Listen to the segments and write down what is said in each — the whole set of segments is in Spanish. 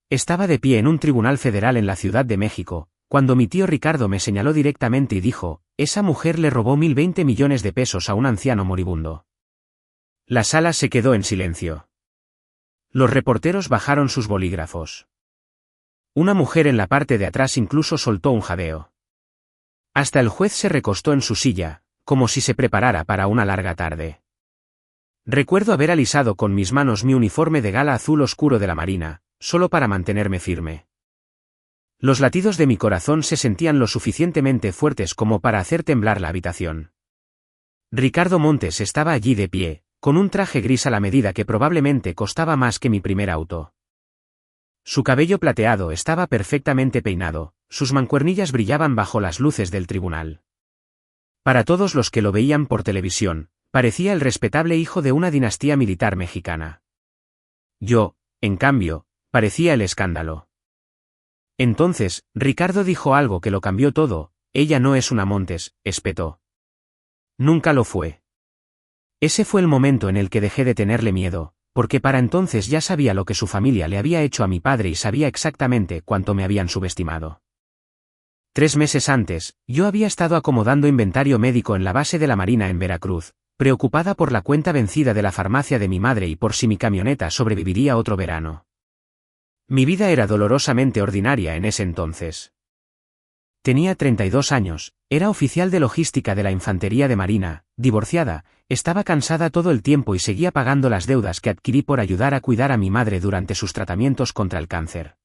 Estaba de pie en un tribunal federal en la Ciudad de México, cuando mi tío Ricardo me señaló directamente y dijo, esa mujer le robó 1020 millones de pesos a un anciano moribundo. La sala se quedó en silencio. Los reporteros bajaron sus bolígrafos. Una mujer en la parte de atrás incluso soltó un jadeo. Hasta el juez se recostó en su silla, como si se preparara para una larga tarde. Recuerdo haber alisado con mis manos mi uniforme de gala azul oscuro de la Marina, solo para mantenerme firme. Los latidos de mi corazón se sentían lo suficientemente fuertes como para hacer temblar la habitación. Ricardo Montes estaba allí de pie, con un traje gris a la medida que probablemente costaba más que mi primer auto. Su cabello plateado estaba perfectamente peinado, sus mancuernillas brillaban bajo las luces del tribunal. Para todos los que lo veían por televisión, parecía el respetable hijo de una dinastía militar mexicana. Yo, en cambio, parecía el escándalo. Entonces, Ricardo dijo algo que lo cambió todo, ella no es una Montes, espetó. Nunca lo fue. Ese fue el momento en el que dejé de tenerle miedo, porque para entonces ya sabía lo que su familia le había hecho a mi padre y sabía exactamente cuánto me habían subestimado. 3 meses antes, yo había estado acomodando inventario médico en la base de la Marina en Veracruz, preocupada por la cuenta vencida de la farmacia de mi madre y por si mi camioneta sobreviviría otro verano. Mi vida era dolorosamente ordinaria en ese entonces. Tenía 32 años, era oficial de logística de la Infantería de Marina, divorciada, estaba cansada todo el tiempo y seguía pagando las deudas que adquirí por ayudar a cuidar a mi madre durante sus tratamientos contra el cáncer.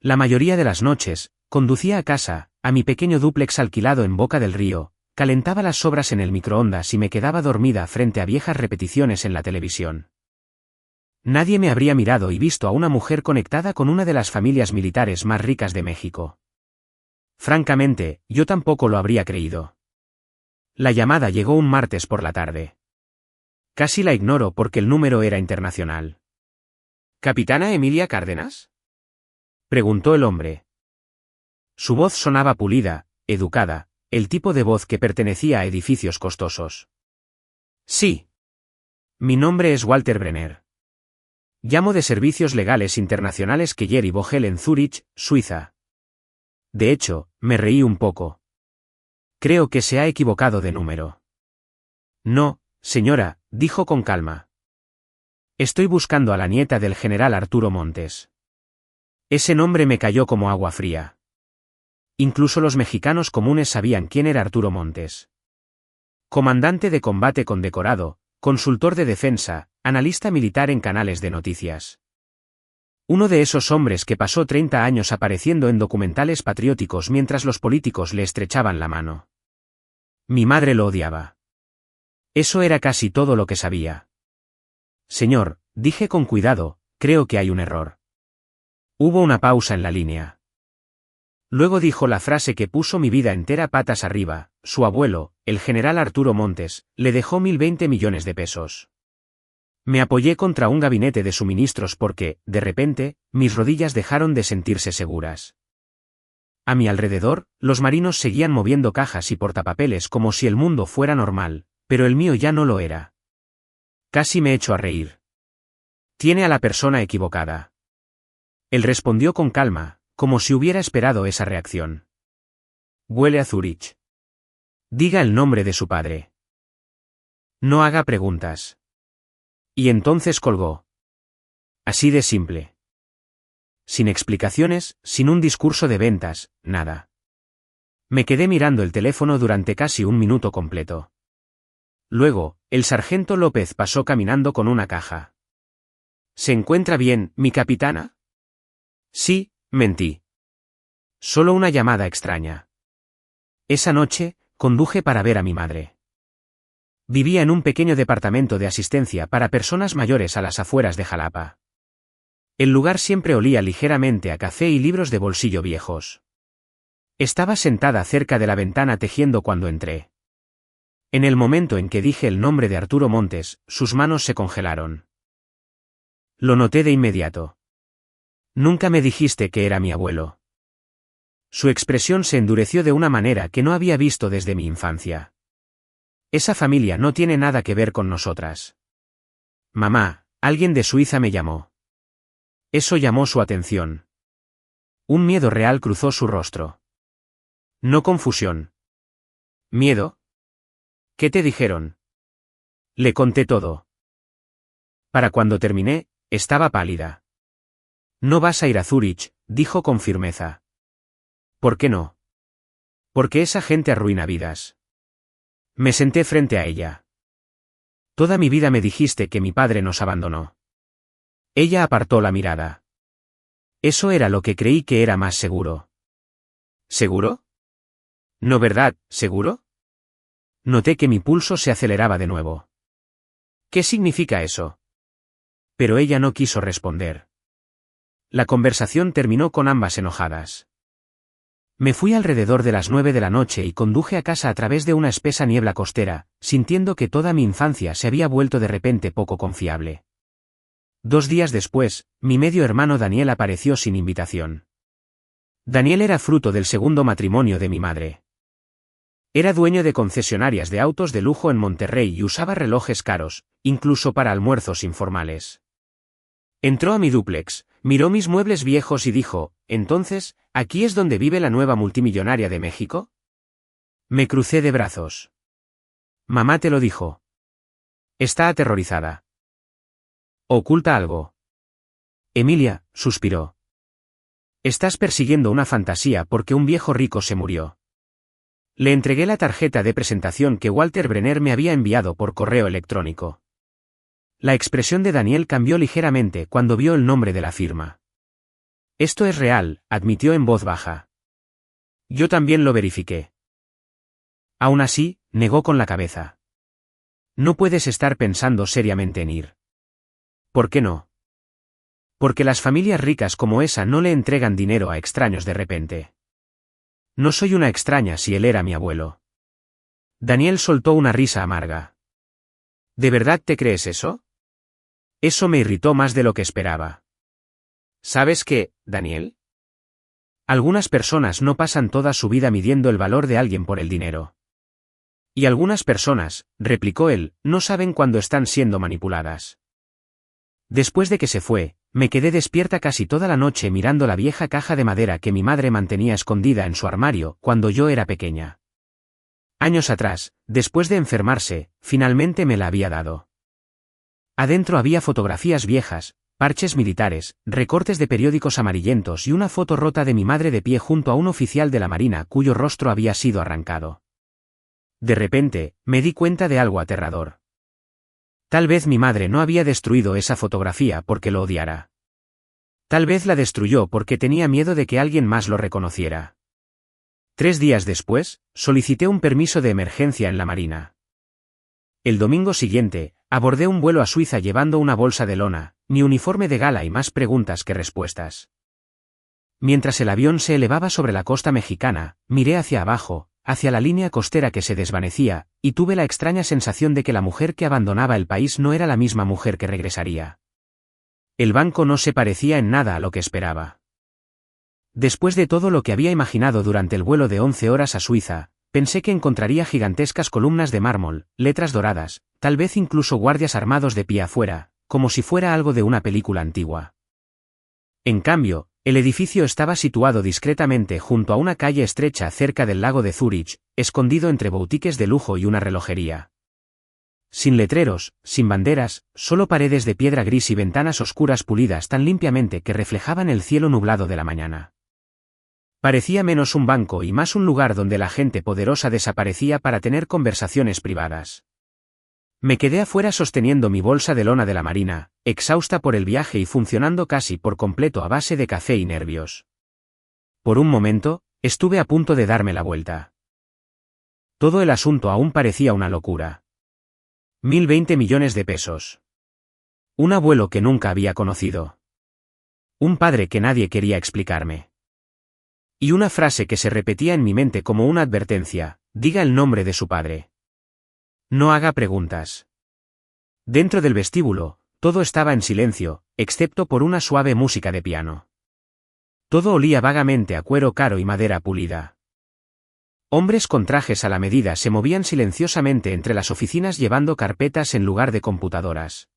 La mayoría de las noches, conducía a casa, a mi pequeño dúplex alquilado en Boca del Río, calentaba las sobras en el microondas y me quedaba dormida frente a viejas repeticiones en la televisión. Nadie me habría mirado y visto a una mujer conectada con una de las familias militares más ricas de México. Francamente, yo tampoco lo habría creído. La llamada llegó un martes por la tarde. Casi la ignoro porque el número era internacional. ¿Capitana Emilia Cárdenas?, preguntó el hombre. Su voz sonaba pulida, educada, el tipo de voz que pertenecía a edificios costosos. Sí. Mi nombre es Walter Brenner. Llamo de Servicios Legales Internacionales Keller y Vogel en Zúrich, Suiza. De hecho, me reí un poco. Creo que se ha equivocado de número. No, señora, dijo con calma. Estoy buscando a la nieta del general Arturo Montes. Ese nombre me cayó como agua fría. Incluso los mexicanos comunes sabían quién era Arturo Montes. Comandante de combate condecorado, consultor de defensa, analista militar en canales de noticias. Uno de esos hombres que pasó 30 años apareciendo en documentales patrióticos mientras los políticos le estrechaban la mano. Mi madre lo odiaba. Eso era casi todo lo que sabía. Señor, dije con cuidado, creo que hay un error. Hubo una pausa en la línea. Luego dijo la frase que puso mi vida entera patas arriba, su abuelo, el general Arturo Montes, le dejó 1020 millones de pesos. Me apoyé contra un gabinete de suministros porque, de repente, mis rodillas dejaron de sentirse seguras. A mi alrededor, los marinos seguían moviendo cajas y portapapeles como si el mundo fuera normal, pero el mío ya no lo era. Casi me echó a reír. Tiene a la persona equivocada. Él respondió con calma, como si hubiera esperado esa reacción. Huele a Zúrich. Diga el nombre de su padre. No haga preguntas. Y entonces colgó. Así de simple. Sin explicaciones, sin un discurso de ventas, nada. Me quedé mirando el teléfono durante casi un minuto completo. Luego, el sargento López pasó caminando con una caja. ¿Se encuentra bien, mi capitana? Sí, mentí. Solo una llamada extraña. Esa noche, conduje para ver a mi madre. Vivía en un pequeño departamento de asistencia para personas mayores a las afueras de Jalapa. El lugar siempre olía ligeramente a café y libros de bolsillo viejos. Estaba sentada cerca de la ventana tejiendo cuando entré. En el momento en que dije el nombre de Arturo Montes, sus manos se congelaron. Lo noté de inmediato. Nunca me dijiste que era mi abuelo. Su expresión se endureció de una manera que no había visto desde mi infancia. Esa familia no tiene nada que ver con nosotras. Mamá, alguien de Suiza me llamó. Eso llamó su atención. Un miedo real cruzó su rostro. No confusión. ¿Miedo? ¿Qué te dijeron? Le conté todo. Para cuando terminé, estaba pálida. No vas a ir a Zúrich, dijo con firmeza. ¿Por qué no? Porque esa gente arruina vidas. Me senté frente a ella. Toda mi vida me dijiste que mi padre nos abandonó. Ella apartó la mirada. Eso era lo que creí que era más seguro. ¿Seguro? No, ¿verdad? ¿Seguro? Noté que mi pulso se aceleraba de nuevo. ¿Qué significa eso? Pero ella no quiso responder. La conversación terminó con ambas enojadas. Me fui alrededor de las 9 de la noche y conduje a casa a través de una espesa niebla costera, sintiendo que toda mi infancia se había vuelto de repente poco confiable. 2 días después, mi medio hermano Daniel apareció sin invitación. Daniel era fruto del segundo matrimonio de mi madre. Era dueño de concesionarias de autos de lujo en Monterrey y usaba relojes caros, incluso para almuerzos informales. Entró a mi dúplex, miró mis muebles viejos y dijo, «Entonces, ¿aquí es donde vive la nueva multimillonaria de México?» Me crucé de brazos. Mamá te lo dijo. Está aterrorizada. ¿Oculta algo? Emilia, suspiró. Estás persiguiendo una fantasía porque un viejo rico se murió. Le entregué la tarjeta de presentación que Walter Brenner me había enviado por correo electrónico. La expresión de Daniel cambió ligeramente cuando vio el nombre de la firma. Esto es real, admitió en voz baja. Yo también lo verifiqué. Aún así, negó con la cabeza. No puedes estar pensando seriamente en ir. ¿Por qué no? Porque las familias ricas como esa no le entregan dinero a extraños de repente. No soy una extraña si él era mi abuelo. Daniel soltó una risa amarga. ¿De verdad te crees eso? Eso me irritó más de lo que esperaba. ¿Sabes qué, Daniel? Algunas personas no pasan toda su vida midiendo el valor de alguien por el dinero. Y algunas personas, replicó él, no saben cuándo están siendo manipuladas. Después de que se fue, me quedé despierta casi toda la noche mirando la vieja caja de madera que mi madre mantenía escondida en su armario cuando yo era pequeña. Años atrás, después de enfermarse, finalmente me la había dado. Adentro había fotografías viejas, parches militares, recortes de periódicos amarillentos y una foto rota de mi madre de pie junto a un oficial de la Marina cuyo rostro había sido arrancado. De repente, me di cuenta de algo aterrador. Tal vez mi madre no había destruido esa fotografía porque lo odiara. Tal vez la destruyó porque tenía miedo de que alguien más lo reconociera. 3 días después, solicité un permiso de emergencia en la Marina. El domingo siguiente, abordé un vuelo a Suiza llevando una bolsa de lona, mi uniforme de gala y más preguntas que respuestas. Mientras el avión se elevaba sobre la costa mexicana, miré hacia abajo, hacia la línea costera que se desvanecía, y tuve la extraña sensación de que la mujer que abandonaba el país no era la misma mujer que regresaría. El banco no se parecía en nada a lo que esperaba. Después de todo lo que había imaginado durante el vuelo de 11 horas a Suiza, pensé que encontraría gigantescas columnas de mármol, letras doradas, tal vez incluso guardias armados de pie afuera, como si fuera algo de una película antigua. En cambio, el edificio estaba situado discretamente junto a una calle estrecha cerca del lago de Zúrich, escondido entre boutiques de lujo y una relojería. Sin letreros, sin banderas, solo paredes de piedra gris y ventanas oscuras pulidas tan limpiamente que reflejaban el cielo nublado de la mañana. Parecía menos un banco y más un lugar donde la gente poderosa desaparecía para tener conversaciones privadas. Me quedé afuera sosteniendo mi bolsa de lona de la Marina, exhausta por el viaje y funcionando casi por completo a base de café y nervios. Por un momento, estuve a punto de darme la vuelta. Todo el asunto aún parecía una locura. 1.020 millones de pesos. Un abuelo que nunca había conocido. Un padre que nadie quería explicarme. Y una frase que se repetía en mi mente como una advertencia: diga el nombre de su padre. No haga preguntas. Dentro del vestíbulo, todo estaba en silencio, excepto por una suave música de piano. Todo olía vagamente a cuero caro y madera pulida. Hombres con trajes a la medida se movían silenciosamente entre las oficinas llevando carpetas en lugar de computadoras.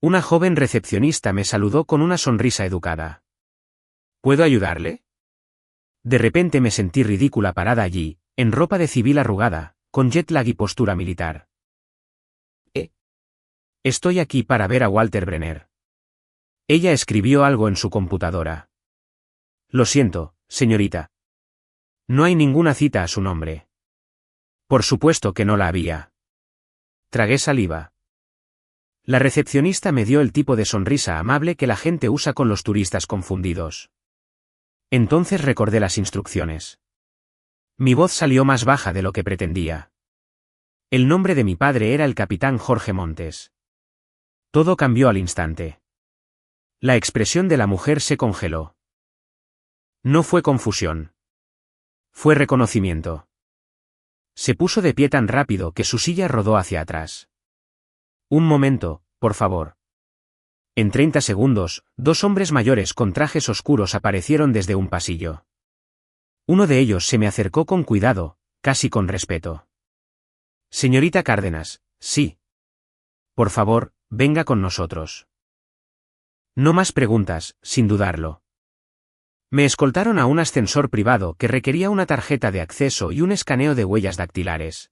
Una joven recepcionista me saludó con una sonrisa educada. ¿Puedo ayudarle? De repente me sentí ridícula parada allí, en ropa de civil arrugada, con jet lag y postura militar. Estoy aquí para ver a Walter Brenner. Ella escribió algo en su computadora. Lo siento, señorita. No hay ninguna cita a su nombre. Por supuesto que no la había. Tragué saliva. La recepcionista me dio el tipo de sonrisa amable que la gente usa con los turistas confundidos. Entonces recordé las instrucciones. Mi voz salió más baja de lo que pretendía. El nombre de mi padre era el capitán Jorge Montes. Todo cambió al instante. La expresión de la mujer se congeló. No fue confusión. Fue reconocimiento. Se puso de pie tan rápido que su silla rodó hacia atrás. Un momento, por favor. En 30 segundos, dos hombres mayores con trajes oscuros aparecieron desde un pasillo. Uno de ellos se me acercó con cuidado, casi con respeto. Señorita Cárdenas, sí. Por favor, venga con nosotros. No más preguntas, sin dudarlo. Me escoltaron a un ascensor privado que requería una tarjeta de acceso y un escaneo de huellas dactilares.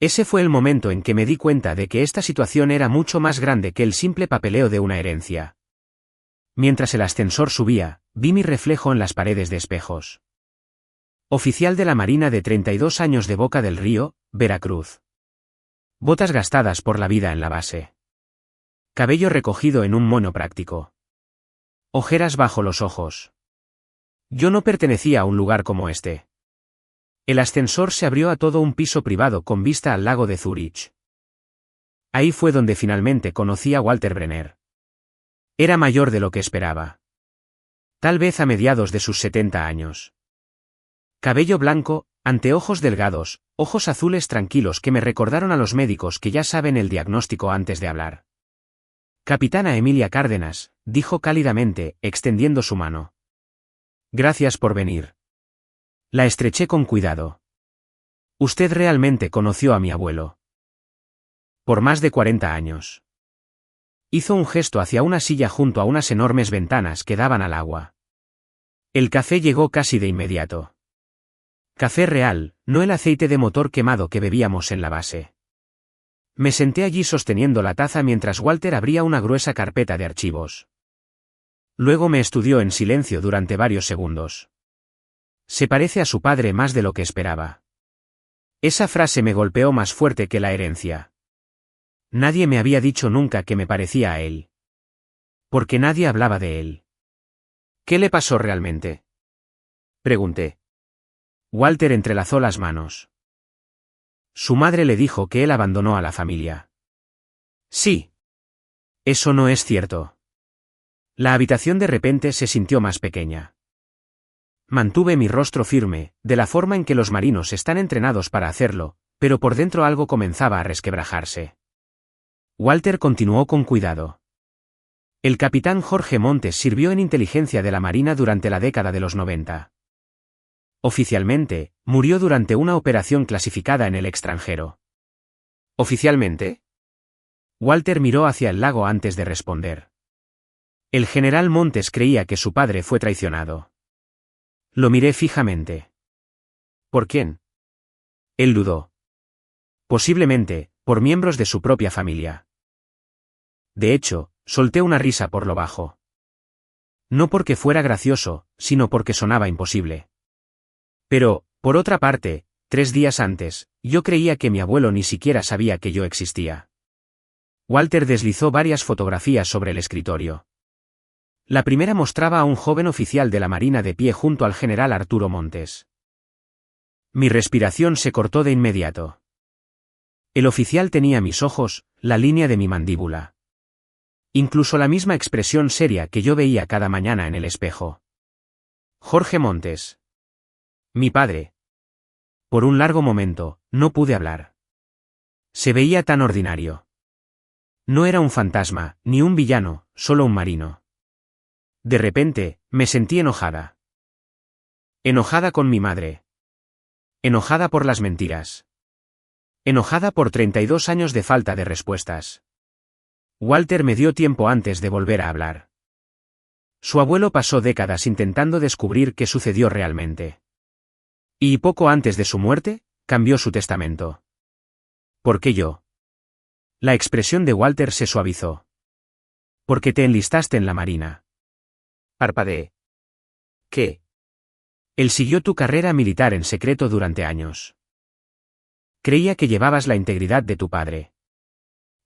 Ese fue el momento en que me di cuenta de que esta situación era mucho más grande que el simple papeleo de una herencia. Mientras el ascensor subía, vi mi reflejo en las paredes de espejos. Oficial de la Marina de 32 años de Boca del Río, Veracruz. Botas gastadas por la vida en la base. Cabello recogido en un moño práctico. Ojeras bajo los ojos. Yo no pertenecía a un lugar como este. El ascensor se abrió a todo un piso privado con vista al lago de Zúrich. Ahí fue donde finalmente conocí a Walter Brenner. Era mayor de lo que esperaba. Tal vez a mediados de sus 70 años. Cabello blanco, anteojos delgados, ojos azules tranquilos que me recordaron a los médicos que ya saben el diagnóstico antes de hablar. Capitana Emilia Cárdenas, dijo cálidamente, extendiendo su mano. Gracias por venir. La estreché con cuidado. Usted realmente conoció a mi abuelo. Por más de 40 años. Hizo un gesto hacia una silla junto a unas enormes ventanas que daban al agua. El café llegó casi de inmediato. Café real, no el aceite de motor quemado que bebíamos en la base. Me senté allí sosteniendo la taza mientras Walter abría una gruesa carpeta de archivos. Luego me estudió en silencio durante varios segundos. Se parece a su padre más de lo que esperaba. Esa frase me golpeó más fuerte que la herencia. Nadie me había dicho nunca que me parecía a él. Porque nadie hablaba de él. ¿Qué le pasó realmente? Pregunté. Walter entrelazó las manos. Su madre le dijo que él abandonó a la familia. Sí. Eso no es cierto. La habitación de repente se sintió más pequeña. Mantuve mi rostro firme, de la forma en que los marinos están entrenados para hacerlo, pero por dentro algo comenzaba a resquebrajarse. Walter continuó con cuidado. El capitán Jorge Montes sirvió en inteligencia de la Marina durante la década de los 90. Oficialmente, murió durante una operación clasificada en el extranjero. ¿Oficialmente? Walter miró hacia el lago antes de responder. El general Montes creía que su padre fue traicionado. Lo miré fijamente. ¿Por quién? Él dudó. Posiblemente, por miembros de su propia familia. De hecho, solté una risa por lo bajo. No porque fuera gracioso, sino porque sonaba imposible. Pero, por otra parte, 3 días antes, yo creía que mi abuelo ni siquiera sabía que yo existía. Walter deslizó varias fotografías sobre el escritorio. La primera mostraba a un joven oficial de la Marina de pie junto al general Arturo Montes. Mi respiración se cortó de inmediato. El oficial tenía mis ojos, la línea de mi mandíbula. Incluso la misma expresión seria que yo veía cada mañana en el espejo. Jorge Montes. Mi padre. Por un largo momento, no pude hablar. Se veía tan ordinario. No era un fantasma, ni un villano, solo un marino. De repente, me sentí enojada. Enojada con mi madre. Enojada por las mentiras. Enojada por 32 años de falta de respuestas. Walter me dio tiempo antes de volver a hablar. Su abuelo pasó décadas intentando descubrir qué sucedió realmente. Y poco antes de su muerte, cambió su testamento. ¿Por qué yo? La expresión de Walter se suavizó. Porque te enlistaste en la marina. Parpadeé. ¿Qué? Él siguió tu carrera militar en secreto durante años. Creía que llevabas la integridad de tu padre.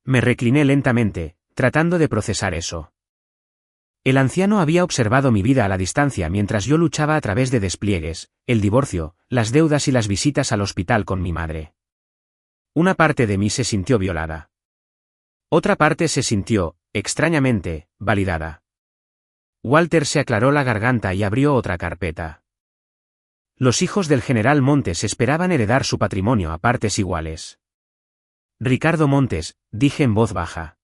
Me recliné lentamente, tratando de procesar eso. El anciano había observado mi vida a la distancia mientras yo luchaba a través de despliegues, el divorcio, las deudas y las visitas al hospital con mi madre. Una parte de mí se sintió violada. Otra parte se sintió, extrañamente, validada. Walter se aclaró la garganta y abrió otra carpeta. Los hijos del general Montes esperaban heredar su patrimonio a partes iguales. Ricardo Montes, dije en voz baja.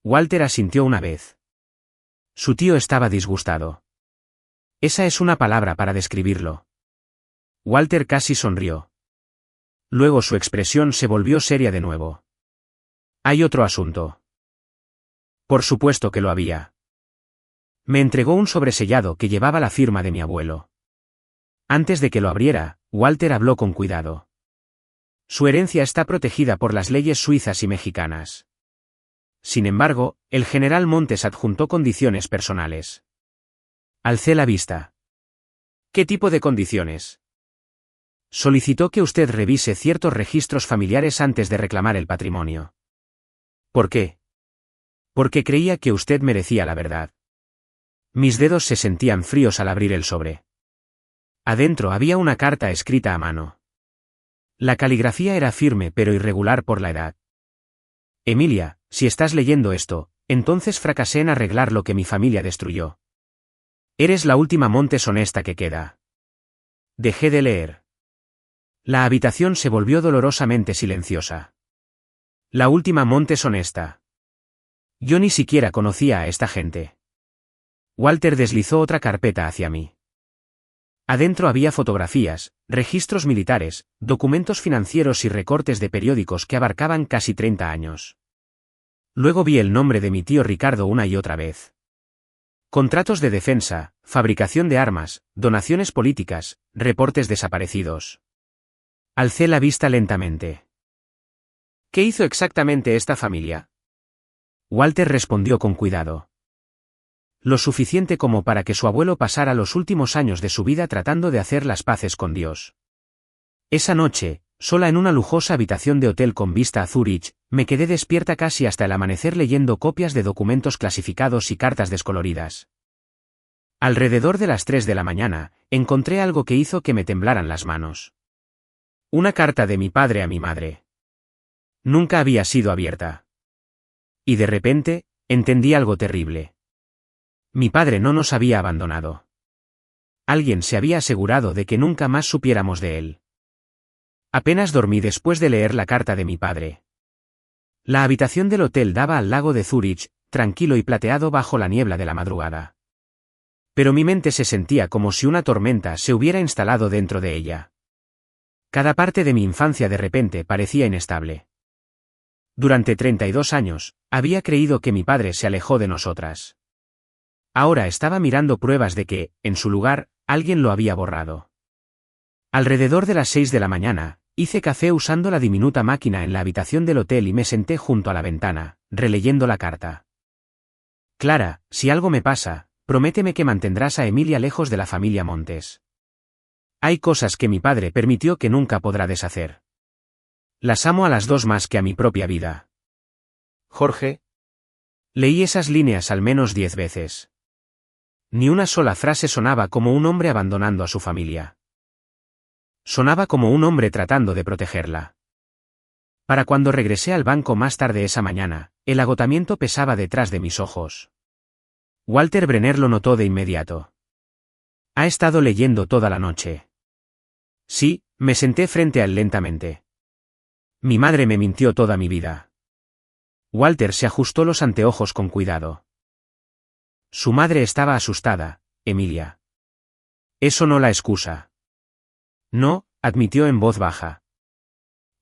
Walter asintió una vez. Su tío estaba disgustado. Esa es una palabra para describirlo. Walter casi sonrió. Luego su expresión se volvió seria de nuevo. Hay otro asunto. Por supuesto que lo había. Me entregó un sobresellado que llevaba la firma de mi abuelo. Antes de que lo abriera, Walter habló con cuidado. Su herencia está protegida por las leyes suizas y mexicanas. Sin embargo, el general Montes adjuntó condiciones personales. Alcé la vista. ¿Qué tipo de condiciones? Solicitó que usted revise ciertos registros familiares antes de reclamar el patrimonio. ¿Por qué? Porque creía que usted merecía la verdad. Mis dedos se sentían fríos al abrir el sobre. Adentro había una carta escrita a mano. La caligrafía era firme pero irregular por la edad. Emilia, si estás leyendo esto, entonces fracasé en arreglar lo que mi familia destruyó. Eres la última Montes honesta que queda. Dejé de leer. La habitación se volvió dolorosamente silenciosa. La última Montes honesta. Yo ni siquiera conocía a esta gente. Walter deslizó otra carpeta hacia mí. Adentro había fotografías, registros militares, documentos financieros y recortes de periódicos que abarcaban casi 30 años. Luego vi el nombre de mi tío Ricardo una y otra vez. Contratos de defensa, fabricación de armas, donaciones políticas, reportes desaparecidos. Alcé la vista lentamente. ¿Qué hizo exactamente esta familia? Walter respondió con cuidado. Lo suficiente como para que su abuelo pasara los últimos años de su vida tratando de hacer las paces con Dios. Esa noche, sola en una lujosa habitación de hotel con vista a Zúrich, me quedé despierta casi hasta el amanecer leyendo copias de documentos clasificados y cartas descoloridas. Alrededor de las 3 de la mañana, encontré algo que hizo que me temblaran las manos. Una carta de mi padre a mi madre. Nunca había sido abierta. Y de repente, entendí algo terrible. Mi padre no nos había abandonado. Alguien se había asegurado de que nunca más supiéramos de él. Apenas dormí después de leer la carta de mi padre. La habitación del hotel daba al lago de Zúrich, tranquilo y plateado bajo la niebla de la madrugada. Pero mi mente se sentía como si una tormenta se hubiera instalado dentro de ella. Cada parte de mi infancia de repente parecía inestable. Durante 32 años, había creído que mi padre se alejó de nosotras. Ahora estaba mirando pruebas de que, en su lugar, alguien lo había borrado. Alrededor de las 6 de la mañana, hice café usando la diminuta máquina en la habitación del hotel y me senté junto a la ventana, releyendo la carta. Clara, si algo me pasa, prométeme que mantendrás a Emilia lejos de la familia Montes. Hay cosas que mi padre permitió que nunca podrá deshacer. Las amo a las dos más que a mi propia vida. Jorge. Leí esas líneas al menos 10 veces. Ni una sola frase sonaba como un hombre abandonando a su familia. Sonaba como un hombre tratando de protegerla. Para cuando regresé al banco más tarde esa mañana, el agotamiento pesaba detrás de mis ojos. Walter Brenner lo notó de inmediato. Ha estado leyendo toda la noche. Sí, me senté frente a él lentamente. Mi madre me mintió toda mi vida. Walter se ajustó los anteojos con cuidado. Su madre estaba asustada, Emilia. Eso no la excusa. No, admitió en voz baja.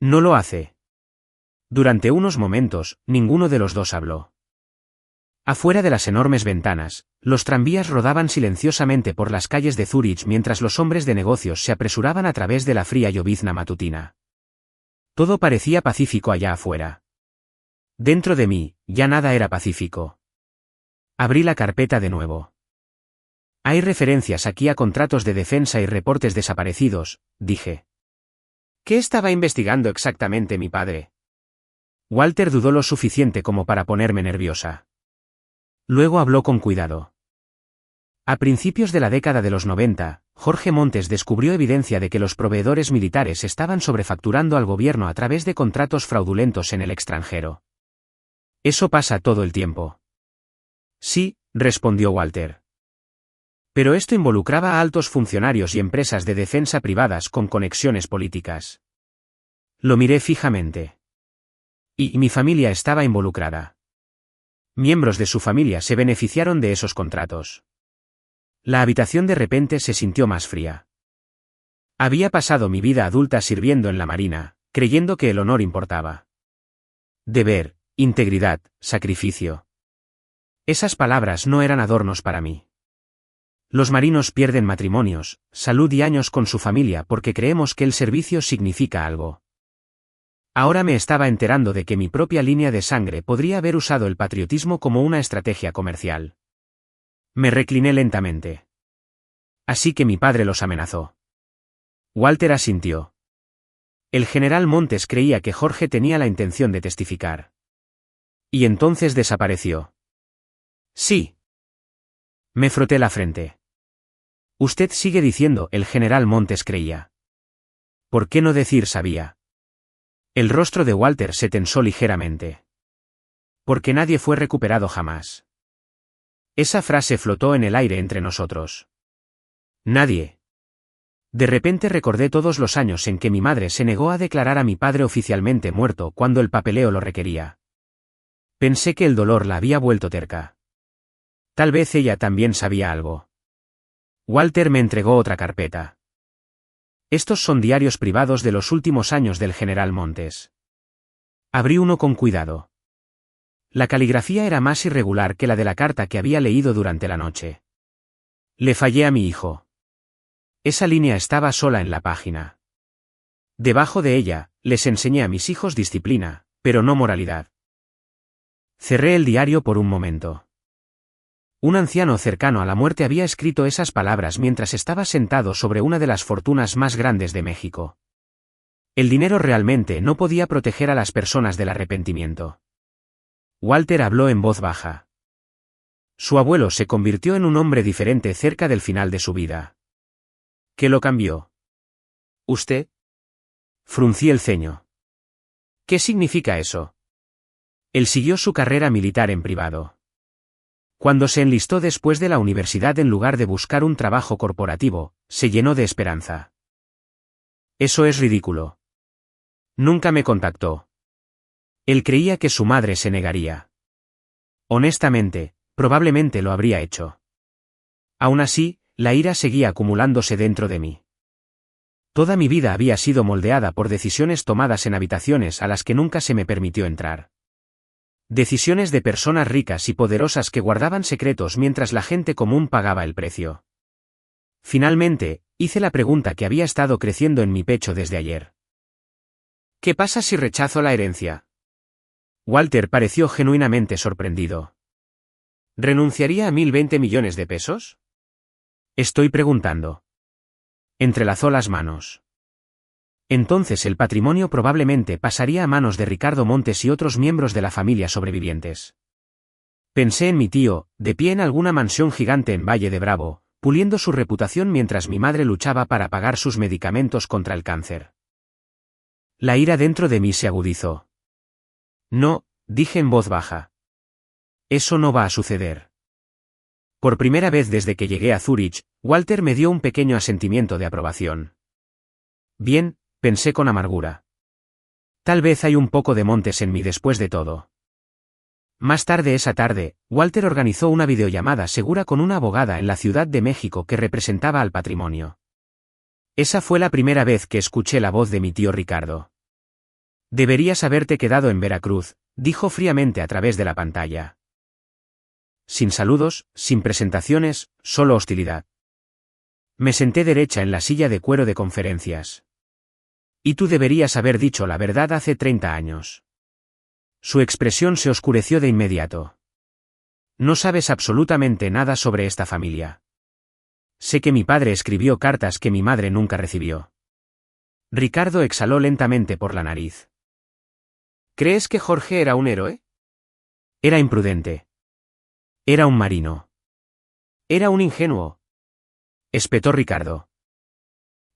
No lo hace. Durante unos momentos, ninguno de los dos habló. Afuera de las enormes ventanas, los tranvías rodaban silenciosamente por las calles de Zúrich mientras los hombres de negocios se apresuraban a través de la fría llovizna matutina. Todo parecía pacífico allá afuera. Dentro de mí, ya nada era pacífico. Abrí la carpeta de nuevo. Hay referencias aquí a contratos de defensa y reportes desaparecidos, dije. ¿Qué estaba investigando exactamente mi padre? Walter dudó lo suficiente como para ponerme nerviosa. Luego habló con cuidado. A principios de la década de los 90, Jorge Montes descubrió evidencia de que los proveedores militares estaban sobrefacturando al gobierno a través de contratos fraudulentos en el extranjero. Eso pasa todo el tiempo. Sí, respondió Walter. Pero esto involucraba a altos funcionarios y empresas de defensa privadas con conexiones políticas. Lo miré fijamente. Y mi familia estaba involucrada. Miembros de su familia se beneficiaron de esos contratos. La habitación de repente se sintió más fría. Había pasado mi vida adulta sirviendo en la Marina, creyendo que el honor importaba. Deber, integridad, sacrificio. Esas palabras no eran adornos para mí. Los marinos pierden matrimonios, salud y años con su familia porque creemos que el servicio significa algo. Ahora me estaba enterando de que mi propia línea de sangre podría haber usado el patriotismo como una estrategia comercial. Me recliné lentamente. Así que mi padre los amenazó. Walter asintió. El general Montes creía que Jorge tenía la intención de testificar. Y entonces desapareció. Sí. Me froté la frente. Usted sigue diciendo el general Montes creía. ¿Por qué no decir sabía? El rostro de Walter se tensó ligeramente. Porque nadie fue recuperado jamás. Esa frase flotó en el aire entre nosotros. Nadie. De repente recordé todos los años en que mi madre se negó a declarar a mi padre oficialmente muerto cuando el papeleo lo requería. Pensé que el dolor la había vuelto terca. Tal vez ella también sabía algo. Walter me entregó otra carpeta. Estos son diarios privados de los últimos años del general Montes. Abrí uno con cuidado. La caligrafía era más irregular que la de la carta que había leído durante la noche. Le fallé a mi hijo. Esa línea estaba sola en la página. Debajo de ella, les enseñé a mis hijos disciplina, pero no moralidad. Cerré el diario por un momento. Un anciano cercano a la muerte había escrito esas palabras mientras estaba sentado sobre una de las fortunas más grandes de México. El dinero realmente no podía proteger a las personas del arrepentimiento. Walter habló en voz baja. Su abuelo se convirtió en un hombre diferente cerca del final de su vida. ¿Qué lo cambió? ¿Usted? Fruncí el ceño. ¿Qué significa eso? Él siguió su carrera militar en privado. Cuando se enlistó después de la universidad en lugar de buscar un trabajo corporativo, se llenó de esperanza. Eso es ridículo. Nunca me contactó. Él creía que su madre se negaría. Honestamente, probablemente lo habría hecho. Aún así, la ira seguía acumulándose dentro de mí. Toda mi vida había sido moldeada por decisiones tomadas en habitaciones a las que nunca se me permitió entrar. Decisiones de personas ricas y poderosas que guardaban secretos mientras la gente común pagaba el precio. Finalmente, hice la pregunta que había estado creciendo en mi pecho desde ayer. ¿Qué pasa si rechazo la herencia? Walter pareció genuinamente sorprendido. ¿Renunciaría a 1020 millones de pesos? Estoy preguntando. Entrelazó las manos. Entonces el patrimonio probablemente pasaría a manos de Ricardo Montes y otros miembros de la familia sobrevivientes. Pensé en mi tío, de pie en alguna mansión gigante en Valle de Bravo, puliendo su reputación mientras mi madre luchaba para pagar sus medicamentos contra el cáncer. La ira dentro de mí se agudizó. No, dije en voz baja. Eso no va a suceder. Por primera vez desde que llegué a Zúrich, Walter me dio un pequeño asentimiento de aprobación. Bien, pensé con amargura. Tal vez hay un poco de Montes en mí después de todo. Más tarde esa tarde, Walter organizó una videollamada segura con una abogada en la Ciudad de México que representaba al patrimonio. Esa fue la primera vez que escuché la voz de mi tío Ricardo. Deberías haberte quedado en Veracruz, dijo fríamente a través de la pantalla. Sin saludos, sin presentaciones, solo hostilidad. Me senté derecha en la silla de cuero de conferencias. Y tú deberías haber dicho la verdad hace 30 años. Su expresión se oscureció de inmediato. No sabes absolutamente nada sobre esta familia. Sé que mi padre escribió cartas que mi madre nunca recibió. Ricardo exhaló lentamente por la nariz. ¿Crees que Jorge era un héroe? Era imprudente. Era un marino. Era un ingenuo. Espetó Ricardo.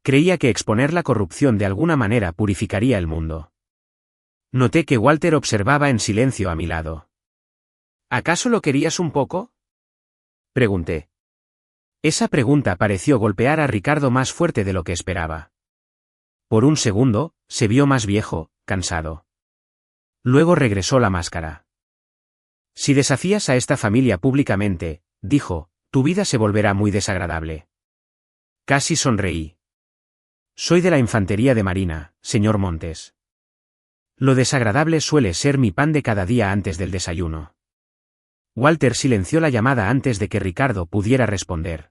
Creía que exponer la corrupción de alguna manera purificaría el mundo. Noté que Walter observaba en silencio a mi lado. ¿Acaso lo querías un poco? Pregunté. Esa pregunta pareció golpear a Ricardo más fuerte de lo que esperaba. Por un segundo, se vio más viejo, cansado. Luego regresó la máscara. Si desafías a esta familia públicamente, dijo, tu vida se volverá muy desagradable. Casi sonreí. Soy de la infantería de marina, señor Montes. Lo desagradable suele ser mi pan de cada día antes del desayuno. Walter silenció la llamada antes de que Ricardo pudiera responder.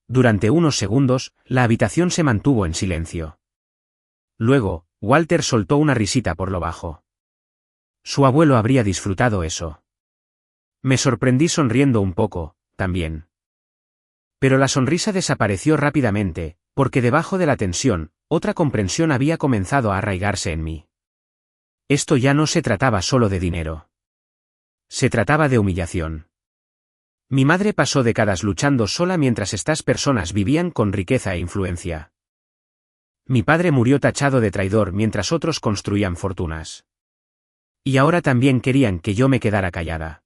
Durante unos segundos, la habitación se mantuvo en silencio. Luego, Walter soltó una risita por lo bajo. Su abuelo habría disfrutado eso. Me sorprendí sonriendo un poco, también. Pero la sonrisa desapareció rápidamente, porque debajo de la tensión, otra comprensión había comenzado a arraigarse en mí. Esto ya no se trataba solo de dinero. Se trataba de humillación. Mi madre pasó décadas luchando sola mientras estas personas vivían con riqueza e influencia. Mi padre murió tachado de traidor mientras otros construían fortunas. Y ahora también querían que yo me quedara callada.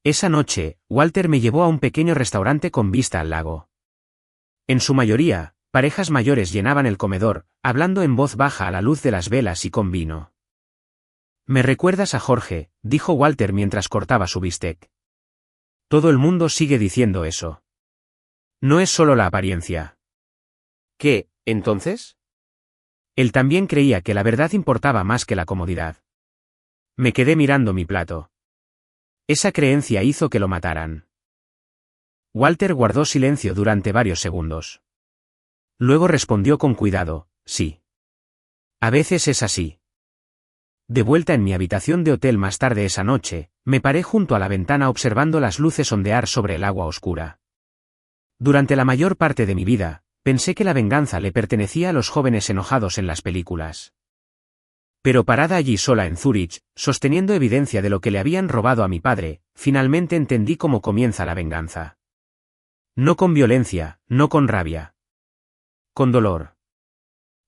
Esa noche, Walter me llevó a un pequeño restaurante con vista al lago. En su mayoría, parejas mayores llenaban el comedor, hablando en voz baja a la luz de las velas y con vino. «Me recuerdas a Jorge», dijo Walter mientras cortaba su bistec. «Todo el mundo sigue diciendo eso. No es solo la apariencia». «¿Qué, entonces?» Él también creía que la verdad importaba más que la comodidad. Me quedé mirando mi plato. Esa creencia hizo que lo mataran. Walter guardó silencio durante varios segundos. Luego respondió con cuidado, sí. A veces es así. De vuelta en mi habitación de hotel más tarde esa noche, me paré junto a la ventana observando las luces ondear sobre el agua oscura. Durante la mayor parte de mi vida, pensé que la venganza le pertenecía a los jóvenes enojados en las películas. Pero parada allí sola en Zúrich, sosteniendo evidencia de lo que le habían robado a mi padre, finalmente entendí cómo comienza la venganza. No con violencia, no con rabia. Con dolor.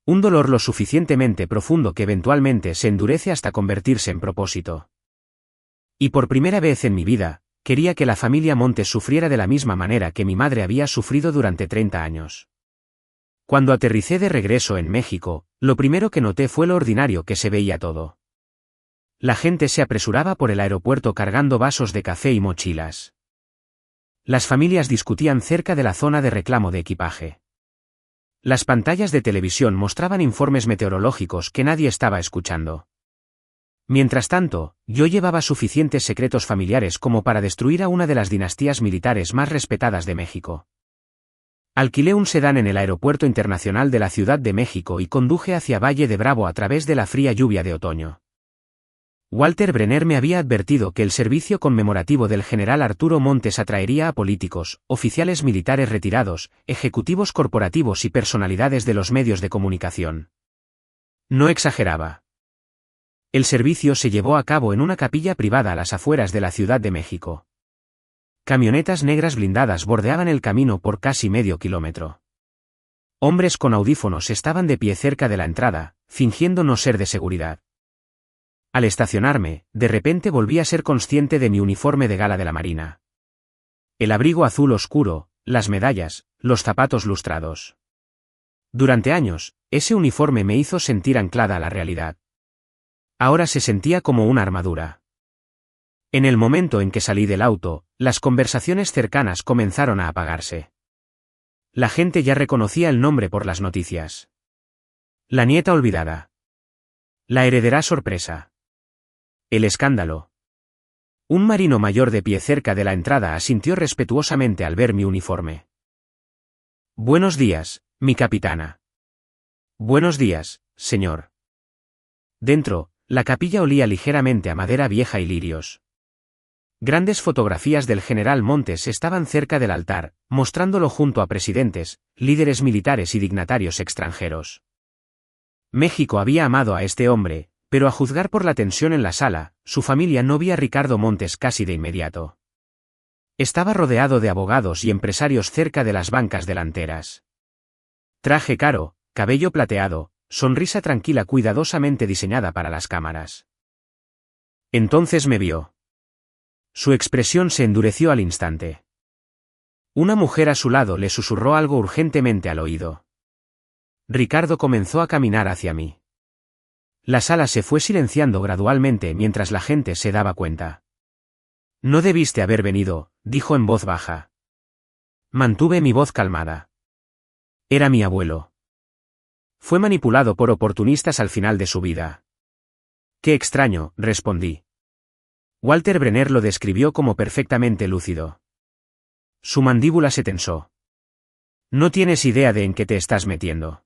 Un dolor lo suficientemente profundo que eventualmente se endurece hasta convertirse en propósito. Y por primera vez en mi vida, quería que la familia Montes sufriera de la misma manera que mi madre había sufrido durante 30 años. Cuando aterricé de regreso en México, lo primero que noté fue lo ordinario que se veía todo. La gente se apresuraba por el aeropuerto cargando vasos de café y mochilas. Las familias discutían cerca de la zona de reclamo de equipaje. Las pantallas de televisión mostraban informes meteorológicos que nadie estaba escuchando. Mientras tanto, yo llevaba suficientes secretos familiares como para destruir a una de las dinastías militares más respetadas de México. Alquilé un sedán en el Aeropuerto Internacional de la Ciudad de México y conduje hacia Valle de Bravo a través de la fría lluvia de otoño. Walter Brenner me había advertido que el servicio conmemorativo del general Arturo Montes atraería a políticos, oficiales militares retirados, ejecutivos corporativos y personalidades de los medios de comunicación. No exageraba. El servicio se llevó a cabo en una capilla privada a las afueras de la Ciudad de México. Camionetas negras blindadas bordeaban el camino por casi medio kilómetro. Hombres con audífonos estaban de pie cerca de la entrada, fingiendo no ser de seguridad. Al estacionarme, de repente volví a ser consciente de mi uniforme de gala de la Marina. El abrigo azul oscuro, las medallas, los zapatos lustrados. Durante años, ese uniforme me hizo sentir anclada a la realidad. Ahora se sentía como una armadura. En el momento en que salí del auto, las conversaciones cercanas comenzaron a apagarse. La gente ya reconocía el nombre por las noticias. La nieta olvidada. La heredera sorpresa. El escándalo. Un marino mayor de pie cerca de la entrada asintió respetuosamente al ver mi uniforme. Buenos días, mi capitana. Buenos días, señor. Dentro, la capilla olía ligeramente a madera vieja y lirios. Grandes fotografías del general Montes estaban cerca del altar, mostrándolo junto a presidentes, líderes militares y dignatarios extranjeros. México había amado a este hombre, pero a juzgar por la tensión en la sala, su familia no vio a Ricardo Montes casi de inmediato. Estaba rodeado de abogados y empresarios cerca de las bancas delanteras. Traje caro, cabello plateado, sonrisa tranquila cuidadosamente diseñada para las cámaras. Entonces me vio. Su expresión se endureció al instante. Una mujer a su lado le susurró algo urgentemente al oído. Ricardo comenzó a caminar hacia mí. La sala se fue silenciando gradualmente mientras la gente se daba cuenta. No debiste haber venido, dijo en voz baja. Mantuve mi voz calmada. Era mi abuelo. Fue manipulado por oportunistas al final de su vida. Qué extraño, respondí. Walter Brenner lo describió como perfectamente lúcido. Su mandíbula se tensó. No tienes idea de en qué te estás metiendo.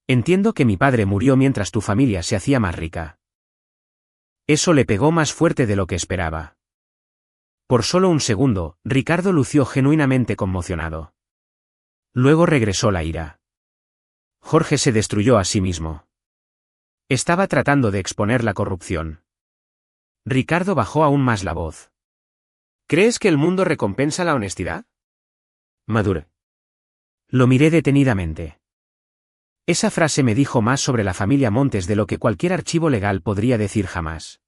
Entiendo que mi padre murió mientras tu familia se hacía más rica. Eso le pegó más fuerte de lo que esperaba. Por solo un segundo, Ricardo lució genuinamente conmocionado. Luego regresó la ira. Jorge se destruyó a sí mismo. Estaba tratando de exponer la corrupción. Ricardo bajó aún más la voz. ¿Crees que el mundo recompensa la honestidad? Madure. Lo miré detenidamente. Esa frase me dijo más sobre la familia Montes de lo que cualquier archivo legal podría decir jamás.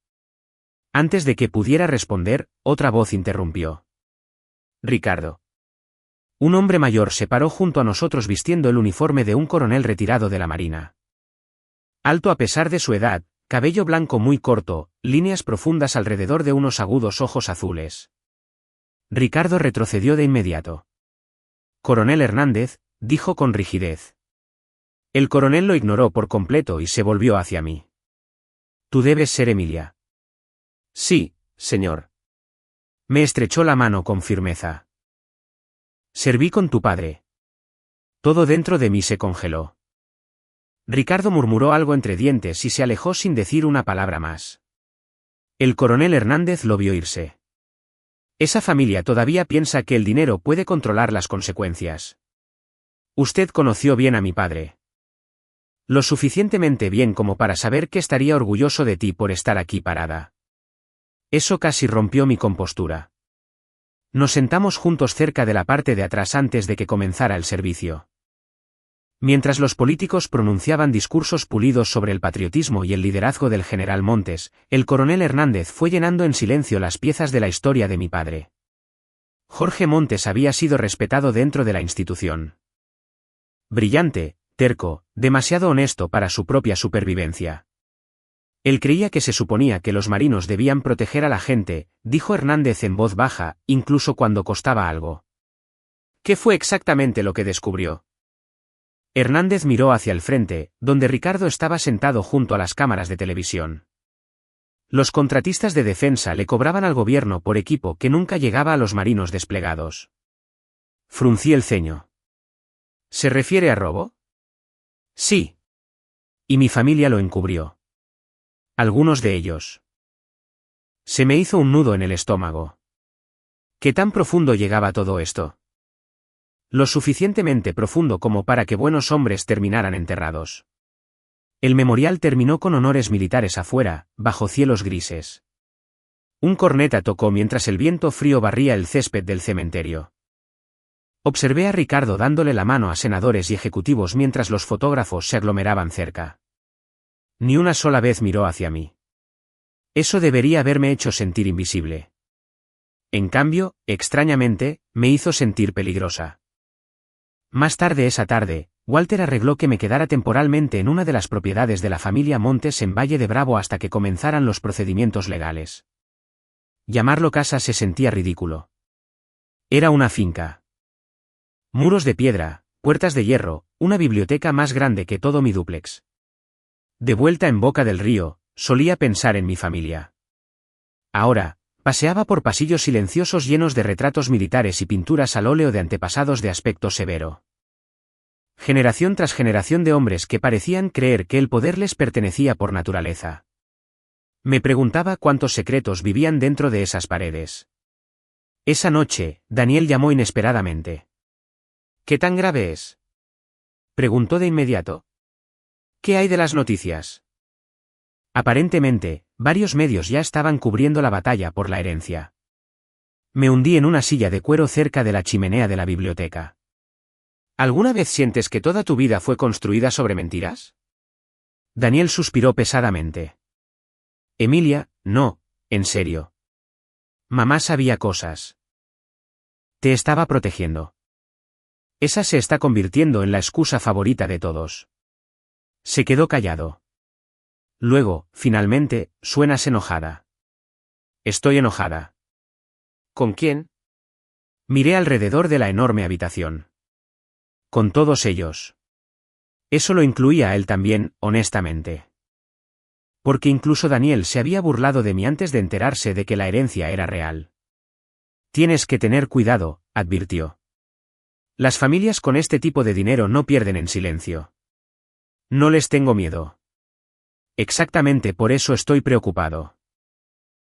Antes de que pudiera responder, otra voz interrumpió. Ricardo. Un hombre mayor se paró junto a nosotros vistiendo el uniforme de un coronel retirado de la Marina. Alto a pesar de su edad, cabello blanco muy corto, líneas profundas alrededor de unos agudos ojos azules. Ricardo retrocedió de inmediato. Coronel Hernández, dijo con rigidez. El coronel lo ignoró por completo y se volvió hacia mí. Tú debes ser Emilia. Sí, señor. Me estrechó la mano con firmeza. Serví con tu padre. Todo dentro de mí se congeló. Ricardo murmuró algo entre dientes y se alejó sin decir una palabra más. El coronel Hernández lo vio irse. Esa familia todavía piensa que el dinero puede controlar las consecuencias. Usted conoció bien a mi padre. Lo suficientemente bien como para saber que estaría orgulloso de ti por estar aquí parada. Eso casi rompió mi compostura. Nos sentamos juntos cerca de la parte de atrás antes de que comenzara el servicio. Mientras los políticos pronunciaban discursos pulidos sobre el patriotismo y el liderazgo del general Montes, el coronel Hernández fue llenando en silencio las piezas de la historia de mi padre. Jorge Montes había sido respetado dentro de la institución. Brillante, terco, demasiado honesto para su propia supervivencia. Él creía que se suponía que los marinos debían proteger a la gente, dijo Hernández en voz baja, incluso cuando costaba algo. ¿Qué fue exactamente lo que descubrió? Hernández miró hacia el frente, donde Ricardo estaba sentado junto a las cámaras de televisión. Los contratistas de defensa le cobraban al gobierno por equipo que nunca llegaba a los marinos desplegados. Fruncí el ceño. ¿Se refiere a robo? Sí. Y mi familia lo encubrió. Algunos de ellos. Se me hizo un nudo en el estómago. ¿Qué tan profundo llegaba todo esto? Lo suficientemente profundo como para que buenos hombres terminaran enterrados. El memorial terminó con honores militares afuera, bajo cielos grises. Un corneta tocó mientras el viento frío barría el césped del cementerio. Observé a Ricardo dándole la mano a senadores y ejecutivos mientras los fotógrafos se aglomeraban cerca. Ni una sola vez miró hacia mí. Eso debería haberme hecho sentir invisible. En cambio, extrañamente, me hizo sentir peligrosa. Más tarde esa tarde, Walter arregló que me quedara temporalmente en una de las propiedades de la familia Montes en Valle de Bravo hasta que comenzaran los procedimientos legales. Llamarlo casa se sentía ridículo. Era una finca. Muros de piedra, puertas de hierro, una biblioteca más grande que todo mi dúplex. De vuelta en Boca del Río, solía pensar en mi familia. Ahora, paseaba por pasillos silenciosos llenos de retratos militares y pinturas al óleo de antepasados de aspecto severo. Generación tras generación de hombres que parecían creer que el poder les pertenecía por naturaleza. Me preguntaba cuántos secretos vivían dentro de esas paredes. Esa noche, Daniel llamó inesperadamente. ¿Qué tan grave es?, preguntó de inmediato. ¿Qué hay de las noticias? Aparentemente, varios medios ya estaban cubriendo la batalla por la herencia. Me hundí en una silla de cuero cerca de la chimenea de la biblioteca. ¿Alguna vez sientes que toda tu vida fue construida sobre mentiras? Daniel suspiró pesadamente. Emilia, no, en serio. Mamá sabía cosas. Te estaba protegiendo. Esa se está convirtiendo en la excusa favorita de todos. Se quedó callado. Luego, finalmente, suenas enojada. Estoy enojada. ¿Con quién? Miré alrededor de la enorme habitación. Con todos ellos. Eso lo incluía a él también, honestamente. Porque incluso Daniel se había burlado de mí antes de enterarse de que la herencia era real. Tienes que tener cuidado, advirtió. Las familias con este tipo de dinero no pierden en silencio. No les tengo miedo. Exactamente por eso estoy preocupado.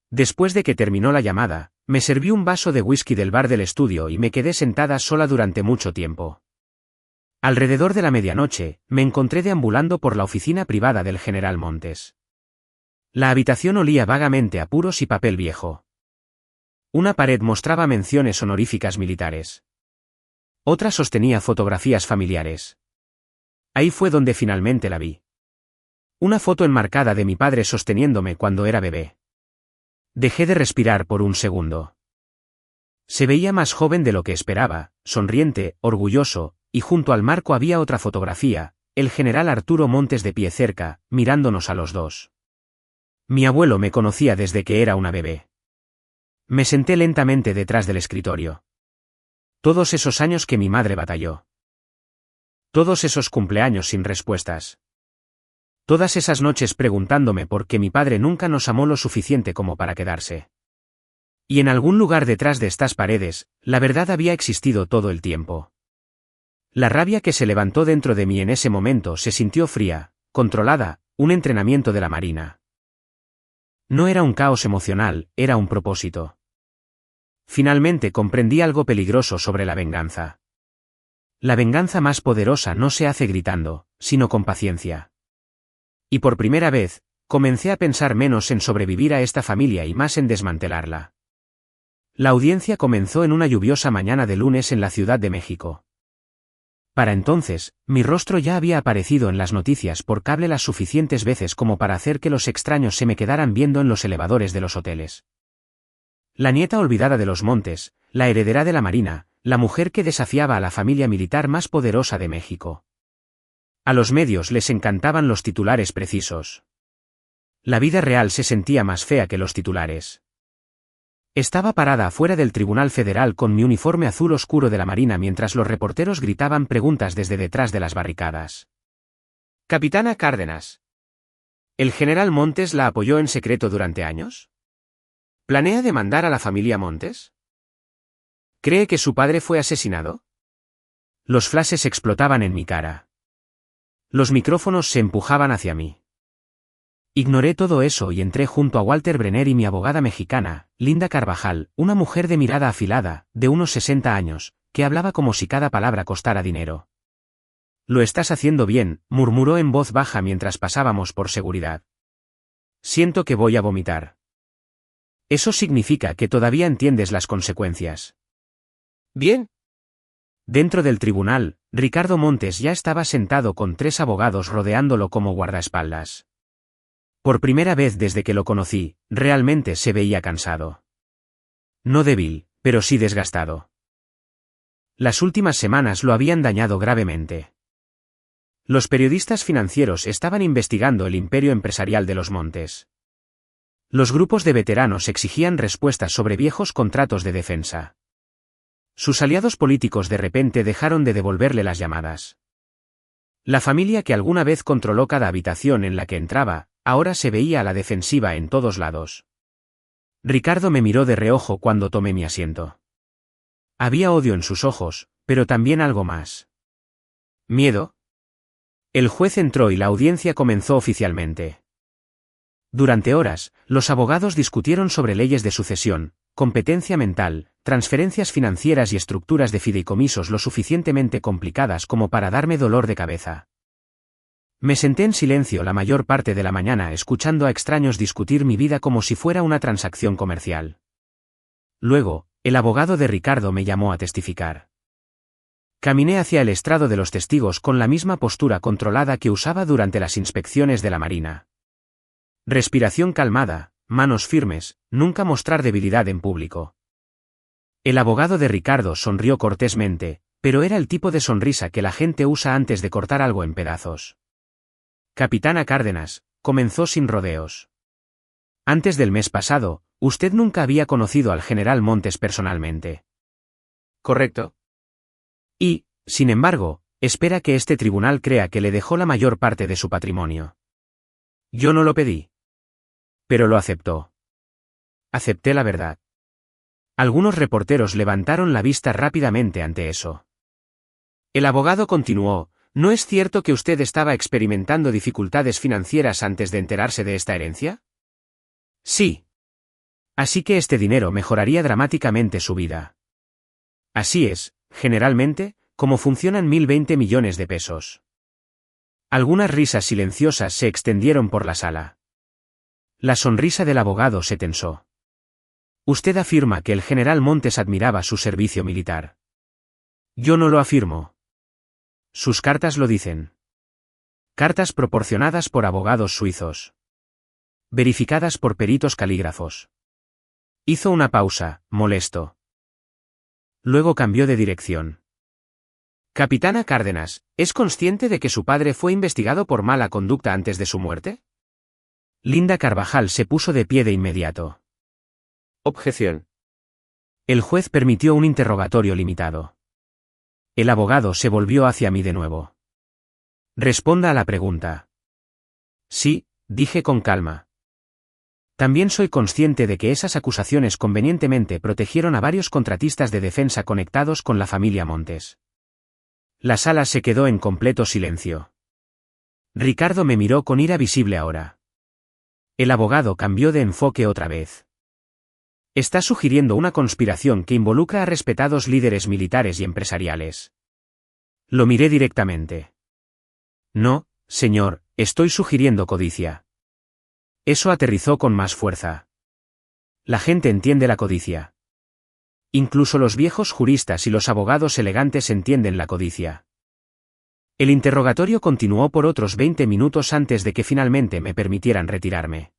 Después de que terminó la llamada, me serví un vaso de whisky del bar del estudio y me quedé sentada sola durante mucho tiempo. Alrededor de la medianoche, me encontré deambulando por la oficina privada del general Montes. La habitación olía vagamente a puros y papel viejo. Una pared mostraba menciones honoríficas militares. Otra sostenía fotografías familiares. Ahí fue donde finalmente la vi. Una foto enmarcada de mi padre sosteniéndome cuando era bebé. Dejé de respirar por un segundo. Se veía más joven de lo que esperaba, sonriente, orgulloso, y junto al marco había otra fotografía, el general Arturo Montes de pie cerca, mirándonos a los dos. Mi abuelo me conocía desde que era una bebé. Me senté lentamente detrás del escritorio. Todos esos años que mi madre batalló. Todos esos cumpleaños sin respuestas. Todas esas noches preguntándome por qué mi padre nunca nos amó lo suficiente como para quedarse. Y en algún lugar detrás de estas paredes, la verdad había existido todo el tiempo. La rabia que se levantó dentro de mí en ese momento se sintió fría, controlada, un entrenamiento de la Marina. No era un caos emocional, era un propósito. Finalmente comprendí algo peligroso sobre la venganza. La venganza más poderosa no se hace gritando, sino con paciencia. Y por primera vez, comencé a pensar menos en sobrevivir a esta familia y más en desmantelarla. La audiencia comenzó en una lluviosa mañana de lunes en la Ciudad de México. Para entonces, mi rostro ya había aparecido en las noticias por cable las suficientes veces como para hacer que los extraños se me quedaran viendo en los elevadores de los hoteles. La nieta olvidada de los Montes, la heredera de la Marina, la mujer que desafiaba a la familia militar más poderosa de México. A los medios les encantaban los titulares precisos. La vida real se sentía más fea que los titulares. Estaba parada afuera del Tribunal Federal con mi uniforme azul oscuro de la Marina mientras los reporteros gritaban preguntas desde detrás de las barricadas. Capitana Cárdenas. ¿El general Montes la apoyó en secreto durante años? ¿Planea demandar a la familia Montes? ¿Cree que su padre fue asesinado? Los flashes explotaban en mi cara. Los micrófonos se empujaban hacia mí. Ignoré todo eso y entré junto a Walter Brenner y mi abogada mexicana, Linda Carvajal, una mujer de mirada afilada, de unos 60 años, que hablaba como si cada palabra costara dinero. Lo estás haciendo bien, murmuró en voz baja mientras pasábamos por seguridad. Siento que voy a vomitar. Eso significa que todavía entiendes las consecuencias. Bien. Dentro del tribunal, Ricardo Montes ya estaba sentado con 3 abogados rodeándolo como guardaespaldas. Por primera vez desde que lo conocí, realmente se veía cansado. No débil, pero sí desgastado. Las últimas semanas lo habían dañado gravemente. Los periodistas financieros estaban investigando el imperio empresarial de los Montes. Los grupos de veteranos exigían respuestas sobre viejos contratos de defensa. Sus aliados políticos de repente dejaron de devolverle las llamadas. La familia que alguna vez controló cada habitación en la que entraba, ahora se veía a la defensiva en todos lados. Ricardo me miró de reojo cuando tomé mi asiento. Había odio en sus ojos, pero también algo más. ¿Miedo? El juez entró y la audiencia comenzó oficialmente. Durante horas, los abogados discutieron sobre leyes de sucesión, competencia mental, transferencias financieras y estructuras de fideicomisos lo suficientemente complicadas como para darme dolor de cabeza. Me senté en silencio la mayor parte de la mañana escuchando a extraños discutir mi vida como si fuera una transacción comercial. Luego, el abogado de Ricardo me llamó a testificar. Caminé hacia el estrado de los testigos con la misma postura controlada que usaba durante las inspecciones de la Marina. Respiración calmada, manos firmes, nunca mostrar debilidad en público. El abogado de Ricardo sonrió cortésmente, pero era el tipo de sonrisa que la gente usa antes de cortar algo en pedazos. Capitana Cárdenas, comenzó sin rodeos. Antes del mes pasado, usted nunca había conocido al general Montes personalmente. ¿Correcto? Y, sin embargo, espera que este tribunal crea que le dejó la mayor parte de su patrimonio. Yo no lo pedí. Pero lo aceptó. Acepté la verdad. Algunos reporteros levantaron la vista rápidamente ante eso. El abogado continuó: ¿no es cierto que usted estaba experimentando dificultades financieras antes de enterarse de esta herencia? Sí. Así que este dinero mejoraría dramáticamente su vida. Así es, generalmente, como funcionan 1020 millones de pesos. Algunas risas silenciosas se extendieron por la sala. La sonrisa del abogado se tensó. Usted afirma que el general Montes admiraba su servicio militar. Yo no lo afirmo. Sus cartas lo dicen. Cartas proporcionadas por abogados suizos. Verificadas por peritos calígrafos. Hizo una pausa, molesto. Luego cambió de dirección. Capitana Cárdenas, ¿es consciente de que su padre fue investigado por mala conducta antes de su muerte? Linda Carvajal se puso de pie de inmediato. Objeción. El juez permitió un interrogatorio limitado. El abogado se volvió hacia mí de nuevo. Responda a la pregunta. Sí, dije con calma. También soy consciente de que esas acusaciones convenientemente protegieron a varios contratistas de defensa conectados con la familia Montes. La sala se quedó en completo silencio. Ricardo me miró con ira visible ahora. El abogado cambió de enfoque otra vez. Está sugiriendo una conspiración que involucra a respetados líderes militares y empresariales. Lo miré directamente. No, señor, estoy sugiriendo codicia. Eso aterrizó con más fuerza. La gente entiende la codicia. Incluso los viejos juristas y los abogados elegantes entienden la codicia. El interrogatorio continuó por otros 20 minutos antes de que finalmente me permitieran retirarme.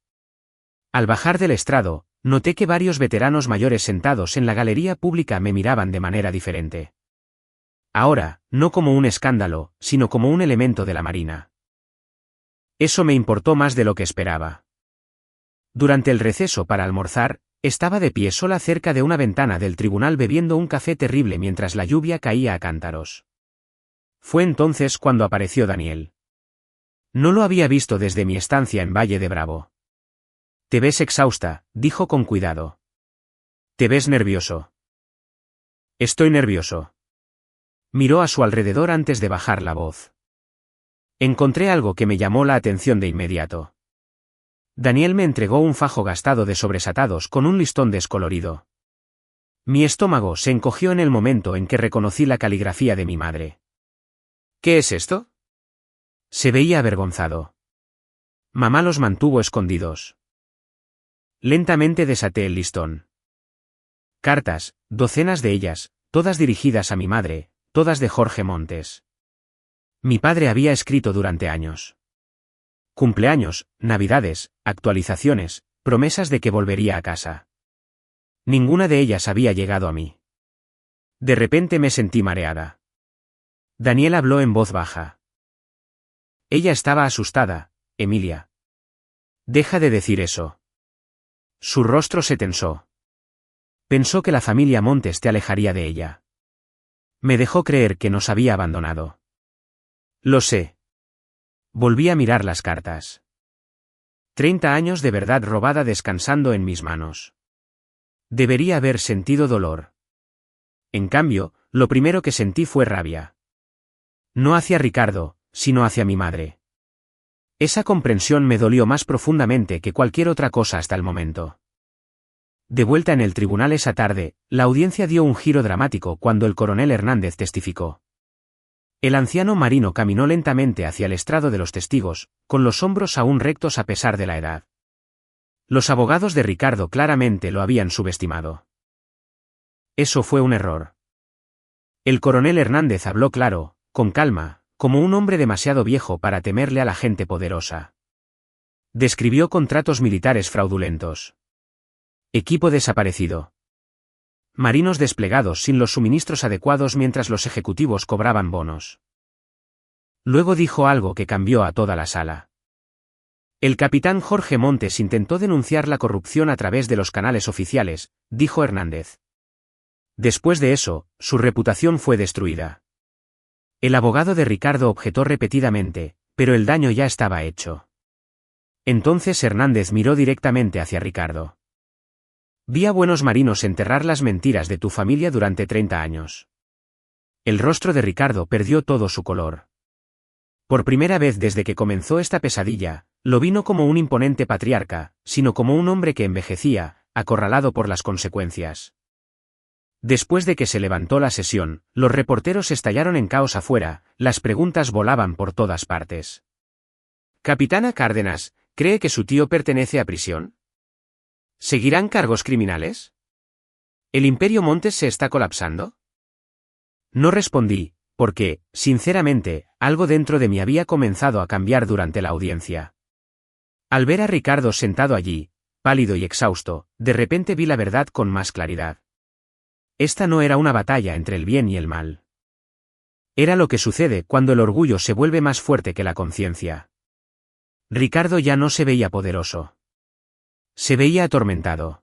Al bajar del estrado, noté que varios veteranos mayores sentados en la galería pública me miraban de manera diferente. Ahora, no como un escándalo, sino como un elemento de la Marina. Eso me importó más de lo que esperaba. Durante el receso para almorzar, estaba de pie sola cerca de una ventana del tribunal bebiendo un café terrible mientras la lluvia caía a cántaros. Fue entonces cuando apareció Daniel. No lo había visto desde mi estancia en Valle de Bravo. Te ves exhausta, dijo con cuidado. Te ves nervioso. Estoy nervioso. Miró a su alrededor antes de bajar la voz. Encontré algo que me llamó la atención de inmediato. Daniel me entregó un fajo gastado de sobresatados con un listón descolorido. Mi estómago se encogió en el momento en que reconocí la caligrafía de mi madre. ¿Qué es esto? Se veía avergonzado. Mamá los mantuvo escondidos. Lentamente desaté el listón. Cartas, docenas de ellas, todas dirigidas a mi madre, todas de Jorge Montes. Mi padre había escrito durante años. Cumpleaños, navidades, actualizaciones, promesas de que volvería a casa. Ninguna de ellas había llegado a mí. De repente me sentí mareada. Daniel habló en voz baja. Ella estaba asustada, Emilia. Deja de decir eso. Su rostro se tensó. Pensó que la familia Montes te alejaría de ella. Me dejó creer que nos había abandonado. Lo sé. Volví a mirar las cartas. 30 años de verdad robada descansando en mis manos. Debería haber sentido dolor. En cambio, lo primero que sentí fue rabia. No hacia Ricardo, sino hacia mi madre. Esa comprensión me dolió más profundamente que cualquier otra cosa hasta el momento. De vuelta en el tribunal esa tarde, la audiencia dio un giro dramático cuando el coronel Hernández testificó. El anciano marino caminó lentamente hacia el estrado de los testigos, con los hombros aún rectos a pesar de la edad. Los abogados de Ricardo claramente lo habían subestimado. Eso fue un error. El coronel Hernández habló claro, con calma, como un hombre demasiado viejo para temerle a la gente poderosa. Describió contratos militares fraudulentos. Equipo desaparecido. Marinos desplegados sin los suministros adecuados mientras los ejecutivos cobraban bonos. Luego dijo algo que cambió a toda la sala. El capitán Jorge Montes intentó denunciar la corrupción a través de los canales oficiales, dijo Hernández. Después de eso, su reputación fue destruida. El abogado de Ricardo objetó repetidamente, pero el daño ya estaba hecho. Entonces Hernández miró directamente hacia Ricardo. Vi a buenos marinos enterrar las mentiras de tu familia durante 30 años. El rostro de Ricardo perdió todo su color. Por primera vez desde que comenzó esta pesadilla, lo vi no como un imponente patriarca, sino como un hombre que envejecía, acorralado por las consecuencias. Después de que se levantó la sesión, los reporteros estallaron en caos afuera, las preguntas volaban por todas partes. Capitana Cárdenas, ¿cree que su tío pertenece a prisión? ¿Seguirán cargos criminales? ¿El Imperio Montes se está colapsando? No respondí, porque, sinceramente, algo dentro de mí había comenzado a cambiar durante la audiencia. Al ver a Ricardo sentado allí, pálido y exhausto, de repente vi la verdad con más claridad. Esta no era una batalla entre el bien y el mal. Era lo que sucede cuando el orgullo se vuelve más fuerte que la conciencia. Ricardo ya no se veía poderoso. Se veía atormentado.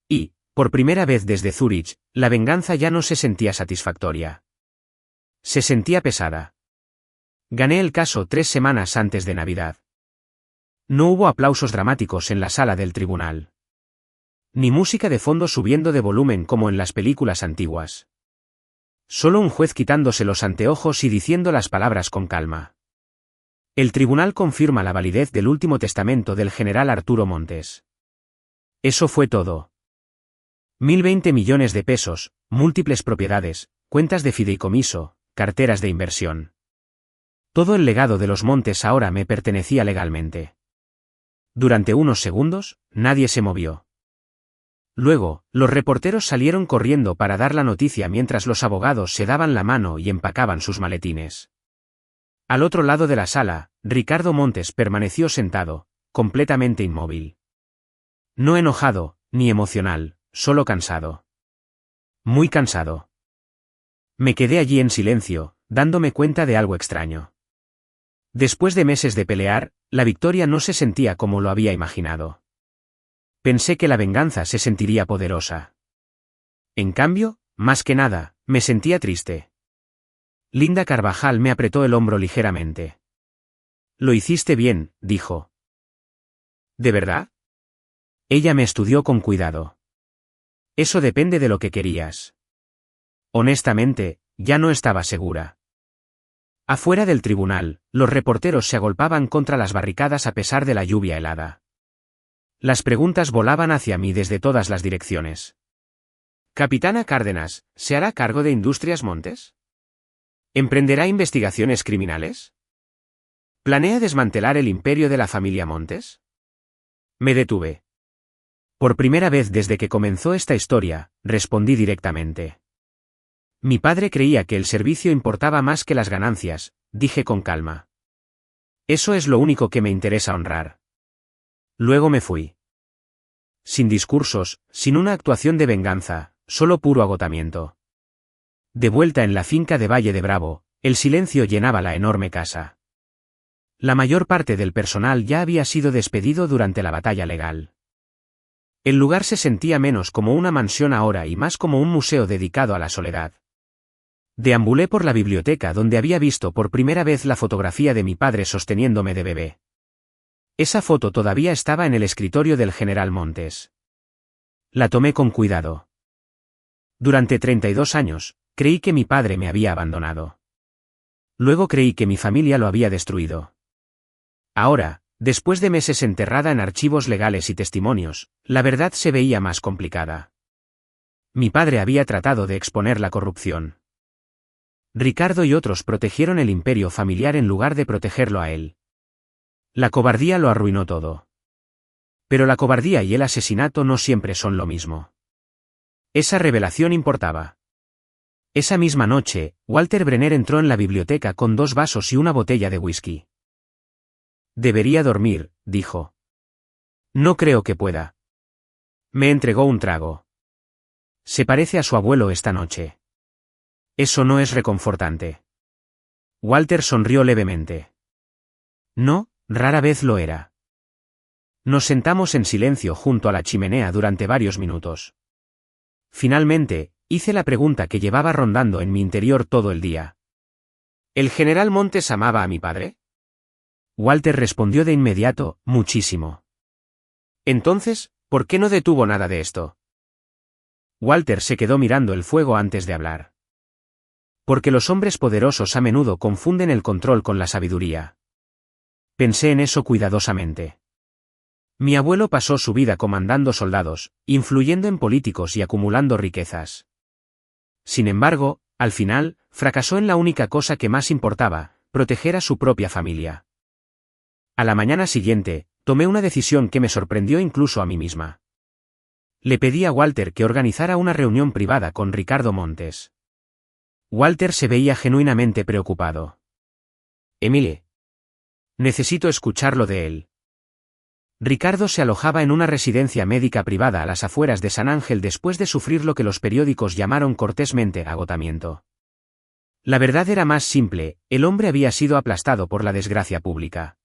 Y, por primera vez desde Zúrich, la venganza ya no se sentía satisfactoria. Se sentía pesada. Gané el caso 3 semanas antes de Navidad. No hubo aplausos dramáticos en la sala del tribunal. Ni música de fondo subiendo de volumen como en las películas antiguas. Solo un juez quitándose los anteojos y diciendo las palabras con calma. El tribunal confirma la validez del último testamento del general Arturo Montes. Eso fue todo. 1020 millones de pesos, múltiples propiedades, cuentas de fideicomiso, carteras de inversión. Todo el legado de los Montes ahora me pertenecía legalmente. Durante unos segundos, nadie se movió. Luego, los reporteros salieron corriendo para dar la noticia mientras los abogados se daban la mano y empacaban sus maletines. Al otro lado de la sala, Ricardo Montes permaneció sentado, completamente inmóvil. No enojado, ni emocional, solo cansado. Muy cansado. Me quedé allí en silencio, dándome cuenta de algo extraño. Después de meses de pelear, la victoria no se sentía como lo había imaginado. Pensé que la venganza se sentiría poderosa. En cambio, más que nada, me sentía triste. Linda Carvajal me apretó el hombro ligeramente. Lo hiciste bien, dijo. ¿De verdad? Ella me estudió con cuidado. Eso depende de lo que querías. Honestamente, ya no estaba segura. Afuera del tribunal, los reporteros se agolpaban contra las barricadas a pesar de la lluvia helada. Las preguntas volaban hacia mí desde todas las direcciones. Capitana Cárdenas, ¿se hará cargo de Industrias Montes? ¿Emprenderá investigaciones criminales? ¿Planea desmantelar el imperio de la familia Montes? Me detuve. Por primera vez desde que comenzó esta historia, respondí directamente. Mi padre creía que el servicio importaba más que las ganancias, dije con calma. Eso es lo único que me interesa honrar. Luego me fui. Sin discursos, sin una actuación de venganza, solo puro agotamiento. De vuelta en la finca de Valle de Bravo, el silencio llenaba la enorme casa. La mayor parte del personal ya había sido despedido durante la batalla legal. El lugar se sentía menos como una mansión ahora y más como un museo dedicado a la soledad. Deambulé por la biblioteca donde había visto por primera vez la fotografía de mi padre sosteniéndome de bebé. Esa foto todavía estaba en el escritorio del general Montes. La tomé con cuidado. Durante 32 años, creí que mi padre me había abandonado. Luego creí que mi familia lo había destruido. Ahora, después de meses enterrada en archivos legales y testimonios, la verdad se veía más complicada. Mi padre había tratado de exponer la corrupción. Ricardo y otros protegieron el imperio familiar en lugar de protegerlo a él. La cobardía lo arruinó todo. Pero la cobardía y el asesinato no siempre son lo mismo. Esa revelación importaba. Esa misma noche, Walter Brenner entró en la biblioteca con 2 vasos y una botella de whisky. Debería dormir, dijo. No creo que pueda. Me entregó un trago. Se parece a su abuelo esta noche. Eso no es reconfortante. Walter sonrió levemente. No, rara vez lo era. Nos sentamos en silencio junto a la chimenea durante varios minutos. Finalmente, hice la pregunta que llevaba rondando en mi interior todo el día. ¿El general Montes amaba a mi padre? Walter respondió de inmediato, muchísimo. Entonces, ¿por qué no detuvo nada de esto? Walter se quedó mirando el fuego antes de hablar. Porque los hombres poderosos a menudo confunden el control con la sabiduría. Pensé en eso cuidadosamente. Mi abuelo pasó su vida comandando soldados, influyendo en políticos y acumulando riquezas. Sin embargo, al final, fracasó en la única cosa que más importaba, proteger a su propia familia. A la mañana siguiente, tomé una decisión que me sorprendió incluso a mí misma. Le pedí a Walter que organizara una reunión privada con Ricardo Montes. Walter se veía genuinamente preocupado. Emile. Necesito escucharlo de él. Ricardo se alojaba en una residencia médica privada a las afueras de San Ángel después de sufrir lo que los periódicos llamaron cortésmente agotamiento. La verdad era más simple, el hombre había sido aplastado por la desgracia pública.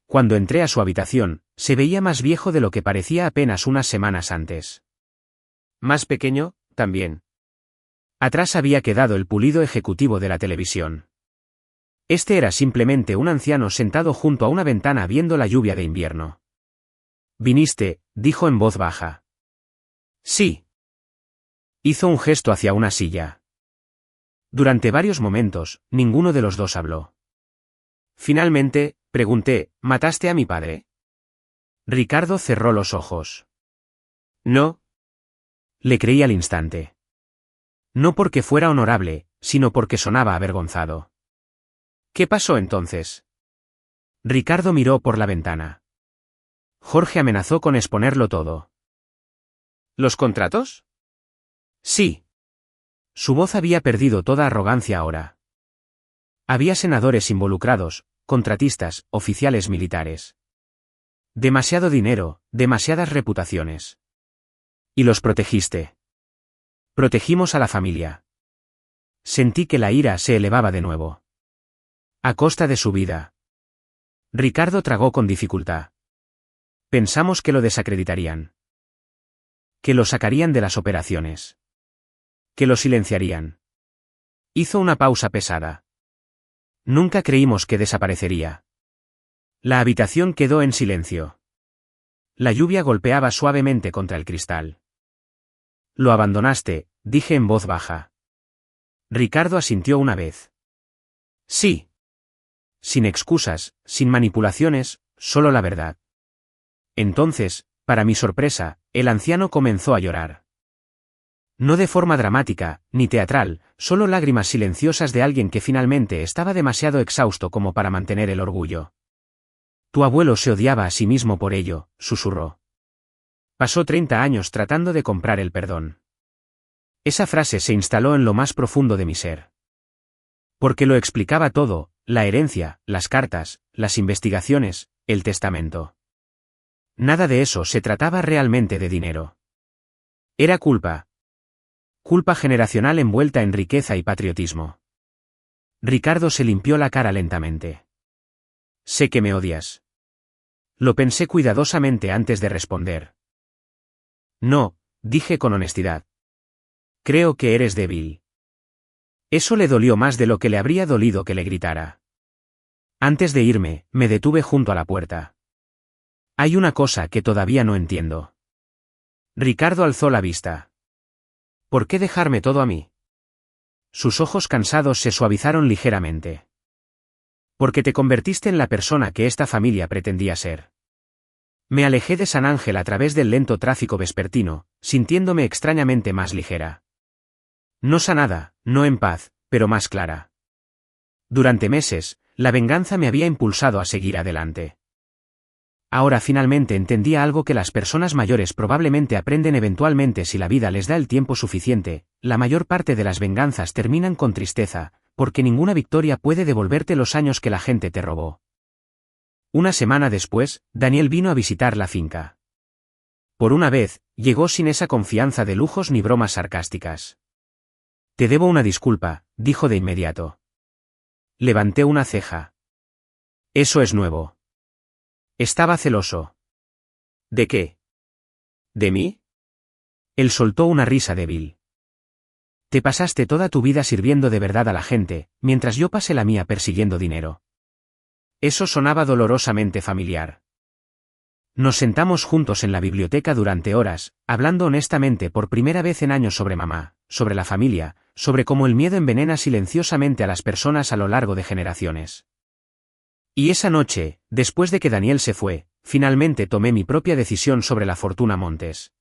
Cuando entré a su habitación, se veía más viejo de lo que parecía apenas unas semanas antes. Más pequeño, también. Atrás había quedado el pulido ejecutivo de la televisión. Este era simplemente un anciano sentado junto a una ventana viendo la lluvia de invierno. «Viniste», dijo en voz baja. «Sí». Hizo un gesto hacia una silla. Durante varios momentos, ninguno de los dos habló. Finalmente, pregunté, «¿Mataste a mi padre?» Ricardo cerró los ojos. «No». Le creí al instante. No porque fuera honorable, sino porque sonaba avergonzado. ¿Qué pasó entonces? Ricardo miró por la ventana. Jorge amenazó con exponerlo todo. ¿Los contratos? Sí. Su voz había perdido toda arrogancia ahora. Había senadores involucrados, contratistas, oficiales militares. Demasiado dinero, demasiadas reputaciones. Y los protegiste. Protegimos a la familia. Sentí que la ira se elevaba de nuevo. A costa de su vida. Ricardo tragó con dificultad. Pensamos que lo desacreditarían. Que lo sacarían de las operaciones. Que lo silenciarían. Hizo una pausa pesada. Nunca creímos que desaparecería. La habitación quedó en silencio. La lluvia golpeaba suavemente contra el cristal. Lo abandonaste, dije en voz baja. Ricardo asintió una vez. Sí. Sin excusas, sin manipulaciones, solo la verdad. Entonces, para mi sorpresa, el anciano comenzó a llorar. No de forma dramática, ni teatral, solo lágrimas silenciosas de alguien que finalmente estaba demasiado exhausto como para mantener el orgullo. Tu abuelo se odiaba a sí mismo por ello, susurró. Pasó 30 años tratando de comprar el perdón. Esa frase se instaló en lo más profundo de mi ser. Porque lo explicaba todo, la herencia, las cartas, las investigaciones, el testamento. Nada de eso se trataba realmente de dinero. Era culpa. Culpa generacional envuelta en riqueza y patriotismo. Ricardo se limpió la cara lentamente. Sé que me odias. Lo pensé cuidadosamente antes de responder. No, dije con honestidad. Creo que eres débil. Eso le dolió más de lo que le habría dolido que le gritara. Antes de irme, me detuve junto a la puerta. Hay una cosa que todavía no entiendo. Ricardo alzó la vista. ¿Por qué dejarme todo a mí? Sus ojos cansados se suavizaron ligeramente. Porque te convertiste en la persona que esta familia pretendía ser. Me alejé de San Ángel a través del lento tráfico vespertino, sintiéndome extrañamente más ligera. No sanada, no en paz, pero más clara. Durante meses, la venganza me había impulsado a seguir adelante. Ahora finalmente entendía algo que las personas mayores probablemente aprenden eventualmente si la vida les da el tiempo suficiente: la mayor parte de las venganzas terminan con tristeza, porque ninguna victoria puede devolverte los años que la gente te robó. Una semana después, Daniel vino a visitar la finca. Por una vez, llegó sin esa confianza de lujos ni bromas sarcásticas. Te debo una disculpa, dijo de inmediato. Levanté una ceja. Eso es nuevo. Estaba celoso. ¿De qué? ¿De mí? Él soltó una risa débil. Te pasaste toda tu vida sirviendo de verdad a la gente, mientras yo pasé la mía persiguiendo dinero. Eso sonaba dolorosamente familiar. Nos sentamos juntos en la biblioteca durante horas, hablando honestamente por primera vez en años sobre mamá, sobre la familia, sobre cómo el miedo envenena silenciosamente a las personas a lo largo de generaciones. Y esa noche, después de que Daniel se fue, finalmente tomé mi propia decisión sobre la fortuna Montes.